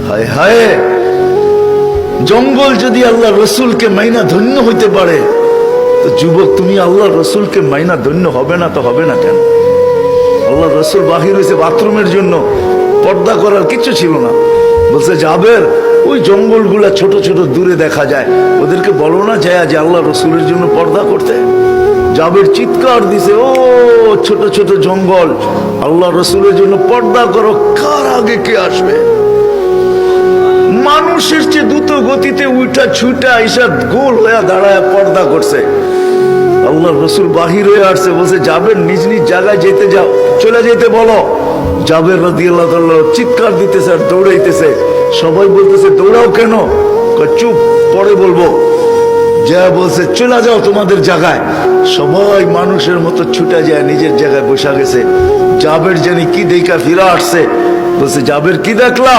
হায় হায়, জঙ্গল যদি আল্লাহ রসুলকে মাইনা ধন্য হইতে পারে, তো যুবক তুমি আল্লাহ রসুলকে মাইনা ধন্য হবে না তো হবে না কেন? আল্লাহ রসুল বাহির হয়েছে বাথরুমের জন্য, পর্দা করার কিছু ছিল না। বলছে জাবের, ওই জঙ্গলগুলা ছোট ছোট দূরে দেখা যায়, ওদেরকে বলো না যায় যে আল্লাহ রসুলের জন্য পর্দা করতে। জাবের চিৎকার দিছে, ও ছোট ছোট জঙ্গল, আল্লাহ রসুলের জন্য পর্দা করো, কার আগে কে আসবে? মানুষের চেয়ে দ্রুত গতিতে উঠা ছুটা এসব গোল হয়ে দাঁড়ায় পর্দা করছে। আল্লাহ রসুল বাহির হয়ে আসছে, বলছে জাবের নিজ নিজ জায়গায় যেতে যাও, চলে যেতে বলো। জাবের রাদিয়াল্লাহু তাআলা চিৎকার দিতেছে আর দৌড়াইতেছে। সবাই বলতেছে দৌড়াও কেন? চুপ, পরে বলবো। যা বলছে চলে যাও তোমাদের জায়গায়। সবাই মানুষের মতো ছুটে যায়, নিজের জায়গায় বসা গেছে। জাবের জানি কি দেখা ফিরা আসছে। বলছে জাবের কি দেখলা?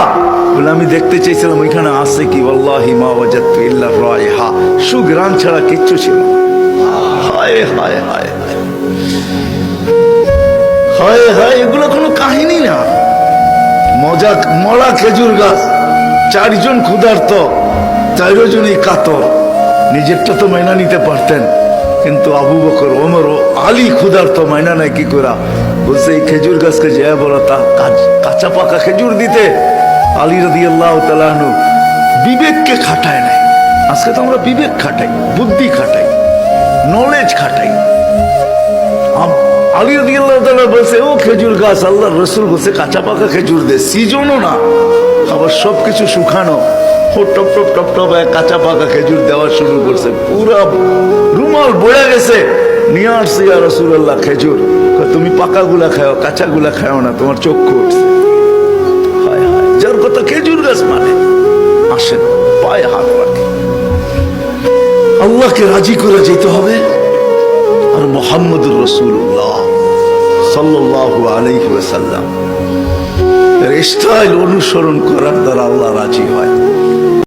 বলে আমি দেখতে চাইছিলাম ওইখানে আছে কি। ওয়াল্লাহি মা ওয়াজাদতু ইল্লা রায়হা, সুঘ্রাণ ছাড়া কিচ্ছু ছিল না। হায় হায় হায় হায় হায়, এগুলো কোনো কাহিনী না। মজা মরা খেজুর গাছ, চারজন ক্ষুধার্ত, চারজনই কাতর। নিজেরটা তো মাইনা নিতে পারতেন, কিন্তু আবু বকর, ওমর ও আলী ক্ষুধার্ত, মাইনা নাই কি করা। বলছে এই খেজুর গাছকে যে বলো তা কাঁচা পাকা খেজুর দিতে। আলী রাদিয়াল্লাহু তাআলা আনহু বিবেককে খাটায় নাই। আজকে তো আমরা বিবেক খাটাই, বুদ্ধি খাটাই, নলেজ খাটাই। আলী রাদিয়াল্লাহু তাআলা বলছে ও খেজুর গাছ, আল্লাহ রসুল বলছে কাঁচা পাকা খেজুর দে, সিজনও না, আবার সবকিছু শুকানো। ও টপ টপ টপ টপ কাঁচা পাকা খেজুর দেওয়া শুরু করছে, পুরা রুমাল বয়ে গেছে। নিয়ে আসছে ইয়া রাসূলুল্লাহ খেজুর, তুমি পাকা গুলা খাও, কাঁচা গুলা খাও না, তোমার চক্ষু উঠছে। হায় হায়, যার কথা খেজুর গাছ মানে। আসেন, পায়ে হাত রাখে, আল্লাহকে রাজি করে যেতে হবে। আর মুহাম্মদুর রাসূলুল্লাহ সাল্লাল্লাহু আলাইহি ওয়াসাল্লাম এর স্টাইল অনুসরণ করার দ্বারা আল্লাহ রাজি হয়।